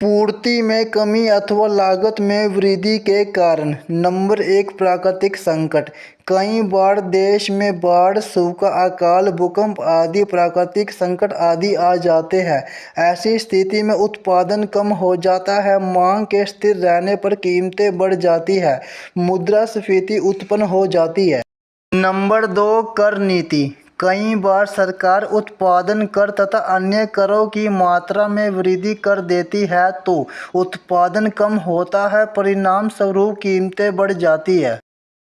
पूर्ति में कमी अथवा लागत में वृद्धि के कारण। नंबर 1, प्राकृतिक संकट। कई बार देश में बाढ़, सूखा, अकाल, भूकंप आदि प्राकृतिक संकट आदि आ जाते हैं। ऐसी स्थिति में उत्पादन कम हो जाता है, मांग के स्थिर रहने पर कीमतें बढ़ जाती है, मुद्रास्फीति उत्पन्न हो जाती है। नंबर 2, कर नीति। कई बार सरकार उत्पादन कर तथा अन्य करों की मात्रा में वृद्धि कर देती है तो उत्पादन कम होता है, परिणाम स्वरूप कीमतें बढ़ जाती है।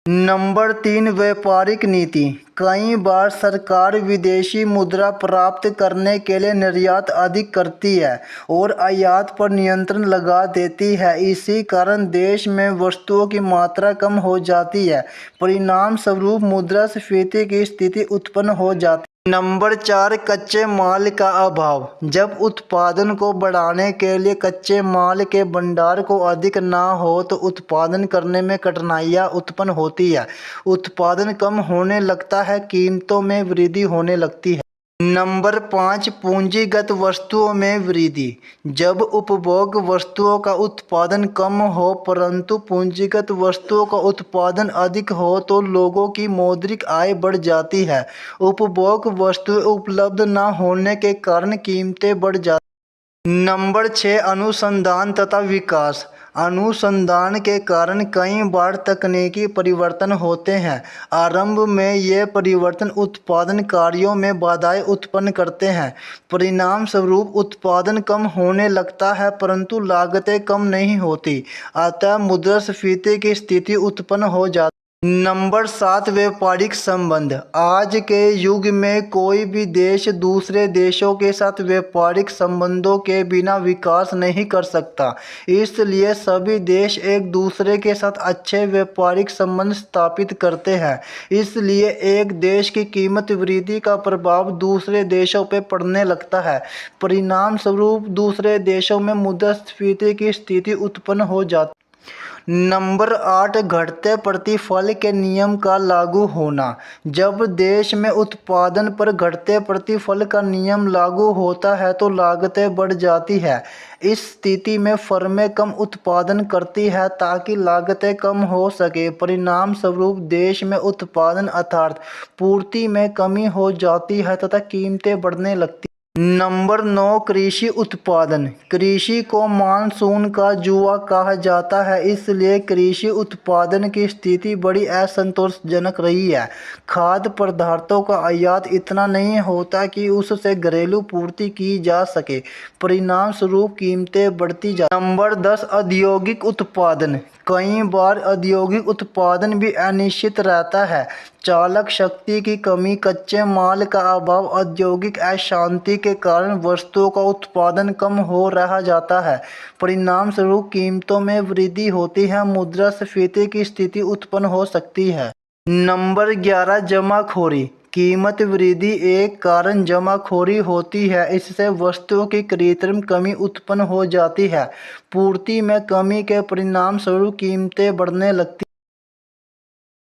नंबर 3, व्यापारिक नीति। कई बार सरकार विदेशी मुद्रा प्राप्त करने के लिए निर्यात अधिक करती है और आयात पर नियंत्रण लगा देती है। इसी कारण देश में वस्तुओं की मात्रा कम हो जाती है, परिणाम स्वरूप मुद्रास्फीति की स्थिति उत्पन्न हो जाती है। नंबर 4, कच्चे माल का अभाव। जब उत्पादन को बढ़ाने के लिए कच्चे माल के भंडार को अधिक ना हो तो उत्पादन करने में कठिनाइयां उत्पन्न होती है, उत्पादन कम होने लगता है, कीमतों में वृद्धि होने लगती है। नंबर 5, पूंजीगत वस्तुओं में वृद्धि। जब उपभोग वस्तुओं का उत्पादन कम हो परंतु पूंजीगत वस्तुओं का उत्पादन अधिक हो तो लोगों की मौद्रिक आय बढ़ जाती है। उपभोग वस्तुएं उपलब्ध न होने के कारण कीमतें बढ़ जाती हैं। नंबर 6, अनुसंधान तथा विकास। अनुसंधान के कारण कई बार तकनीकी परिवर्तन होते हैं। आरंभ में ये परिवर्तन उत्पादन कार्यों में बाधाएं उत्पन्न करते हैं, परिणाम स्वरूप उत्पादन कम होने लगता है परंतु लागतें कम नहीं होती, अतः मुद्रास्फीति की स्थिति उत्पन्न हो जाती है। नंबर 7, व्यापारिक संबंध। आज के युग में कोई भी देश दूसरे देशों के साथ व्यापारिक संबंधों के बिना विकास नहीं कर सकता, इसलिए सभी देश एक दूसरे के साथ अच्छे व्यापारिक संबंध स्थापित करते हैं। इसलिए एक देश की कीमत वृद्धि का प्रभाव दूसरे देशों पर पड़ने लगता है, परिणाम स्वरूप दूसरे देशों में मुद्रास्फीति की स्थिति उत्पन्न हो जाती है। नंबर 8, घटते प्रतिफल के नियम का लागू होना। जब देश में उत्पादन पर घटते प्रतिफल का नियम लागू होता है तो लागतें बढ़ जाती है। इस स्थिति में फर्में कम उत्पादन करती है ताकि लागतें कम हो सके, परिणाम स्वरूप देश में उत्पादन अर्थात पूर्ति में कमी हो जाती है तथा कीमतें बढ़ने लगती हैं। नंबर 9, कृषि उत्पादन। कृषि को मानसून का जुआ कहा जाता है, इसलिए कृषि उत्पादन की स्थिति बड़ी असंतोषजनक रही है। खाद्य पदार्थों का आयात इतना नहीं होता कि उससे घरेलू पूर्ति की जा सके, परिणाम स्वरूप कीमतें बढ़ती जा। नंबर 10, औद्योगिक उत्पादन। कई बार औद्योगिक उत्पादन भी अनिश्चित रहता है। चालक शक्ति की कमी, कच्चे माल का अभाव, औद्योगिक अशांति के कारण वस्तुओं का उत्पादन कम हो रहा जाता है, परिणाम स्वरूप कीमतों में वृद्धि होती है, मुद्रास्फीति की स्थिति उत्पन्न हो सकती है। नंबर 11, जमाखोरी। कीमत वृद्धि एक कारण जमाखोरी होती है, इससे वस्तुओं की कृत्रिम कमी उत्पन्न हो जाती है, पूर्ति में कमी के परिणाम स्वरूप कीमतें बढ़ने लगती